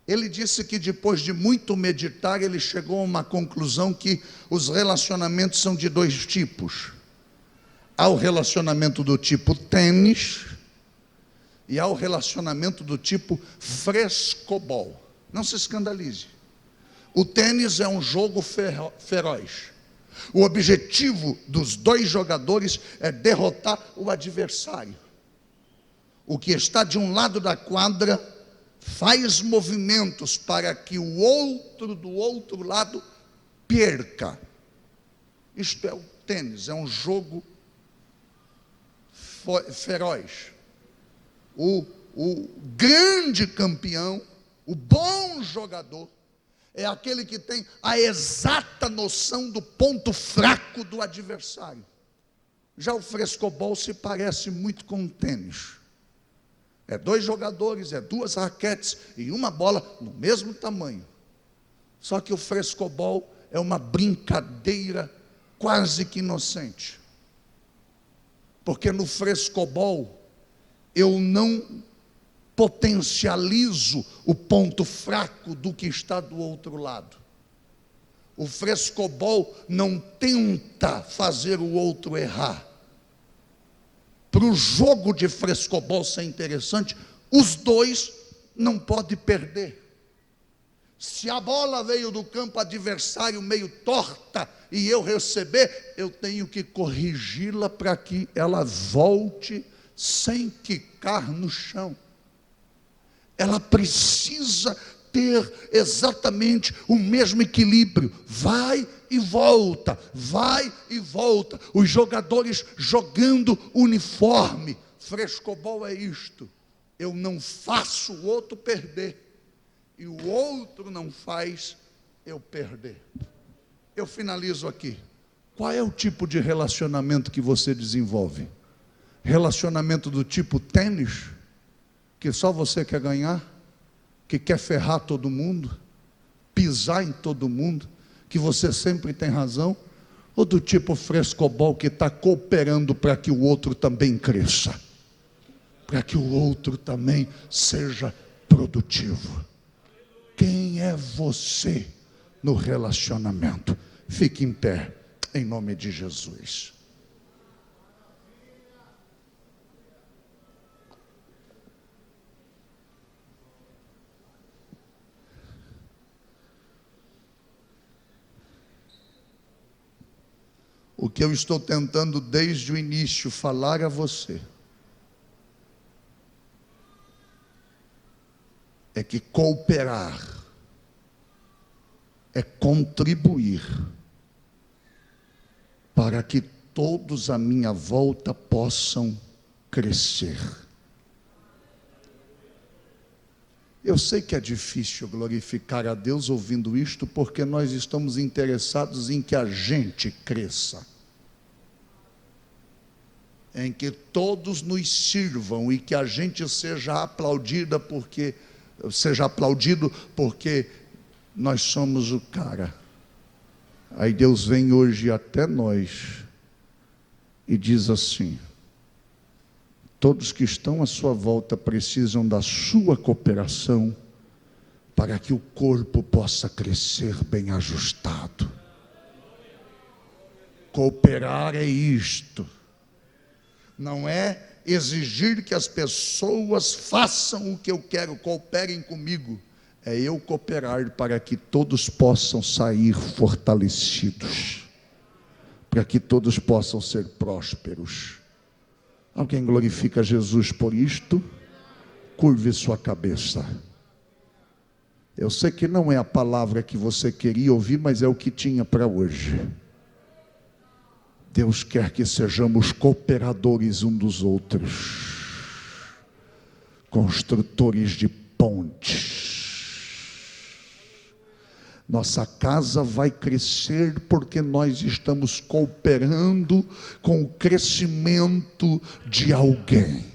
Ele disse que depois de muito meditar, ele chegou a uma conclusão que os relacionamentos são de dois tipos. Há o relacionamento do tipo tênis e há o relacionamento do tipo frescobol. Não se escandalize. O tênis é um jogo feroz. O objetivo dos dois jogadores é derrotar o adversário. O que está de um lado da quadra faz movimentos para que o outro do outro lado perca. Isto é o tênis, é um jogo feroz. O grande campeão, o bom jogador, é aquele que tem a exata noção do ponto fraco do adversário. Já o frescobol se parece muito com o tênis. É dois jogadores, é duas raquetes e uma bola no mesmo tamanho. Só que o frescobol é uma brincadeira quase que inocente. Porque no frescobol eu não potencializo o ponto fraco do que está do outro lado. O frescobol não tenta fazer o outro errar. Para o jogo de frescobol ser interessante, os dois não podem perder. Se a bola veio do campo adversário meio torta e eu receber, eu tenho que corrigi-la para que ela volte sem quicar no chão. Ela precisa ter exatamente o mesmo equilíbrio, vai e volta, vai e volta. Os jogadores jogando uniforme. Frescobol é isto: eu não faço o outro perder, e o outro não faz eu perder. Eu finalizo aqui. Qual é o tipo de relacionamento que você desenvolve? Relacionamento do tipo tênis, que só você quer ganhar, que quer ferrar todo mundo, pisar em todo mundo, que você sempre tem razão? Ou do tipo frescobol, que está cooperando para que o outro também cresça, para que o outro também seja produtivo? Quem é você no relacionamento? Fique em pé, em nome de Jesus. O que eu estou tentando desde o início falar a você é que cooperar é contribuir para que todos à minha volta possam crescer. Eu sei que é difícil glorificar a Deus ouvindo isto, porque nós estamos interessados em que a gente cresça, em que todos nos sirvam e que a gente seja aplaudido porque nós somos o cara. Aí Deus vem hoje até nós e diz assim: todos que estão à sua volta precisam da sua cooperação para que o corpo possa crescer bem ajustado. Cooperar é isto. Não é exigir que as pessoas façam o que eu quero, cooperem comigo. É eu cooperar para que todos possam sair fortalecidos, para que todos possam ser prósperos. Alguém glorifica Jesus por isto? Curve sua cabeça. Eu sei que não é a palavra que você queria ouvir, mas é o que tinha para hoje. Deus quer que sejamos cooperadores um dos outros, construtores de pontes. Nossa casa vai crescer porque nós estamos cooperando com o crescimento de alguém.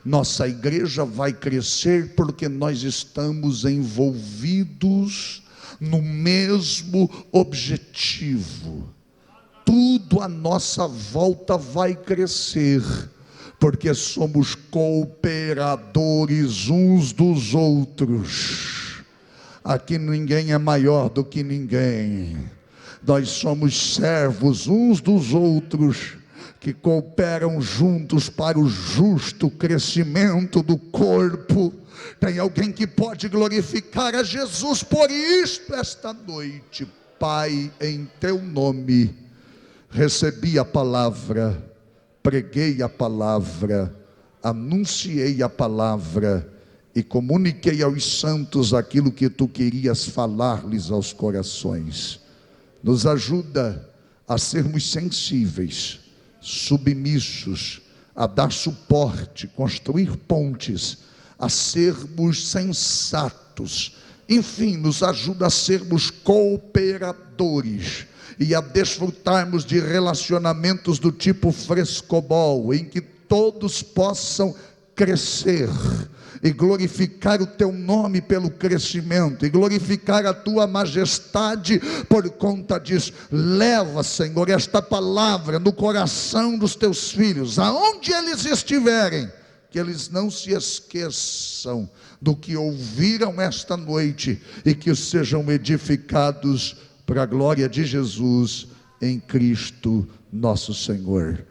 Nossa igreja vai crescer porque nós estamos envolvidos no mesmo objetivo. Tudo à nossa volta vai crescer porque somos cooperadores uns dos outros. Aqui ninguém é maior do que ninguém. Nós somos servos uns dos outros, que cooperam juntos para o justo crescimento do corpo. Tem alguém que pode glorificar a Jesus por isto esta noite? Pai, em teu nome, recebi a palavra, preguei a palavra, anunciei a palavra, e comuniquei aos santos aquilo que tu querias falar-lhes aos corações. Nos ajuda a sermos sensíveis, submissos, a dar suporte, construir pontes, a sermos sensatos. Enfim, nos ajuda a sermos cooperadores e a desfrutarmos de relacionamentos do tipo frescobol, em que todos possam crescer e glorificar o teu nome pelo crescimento, e glorificar a tua majestade por conta disso. Leva, Senhor, esta palavra no coração dos teus filhos, aonde eles estiverem, que eles não se esqueçam do que ouviram esta noite, e que sejam edificados para a glória de Jesus em Cristo nosso Senhor.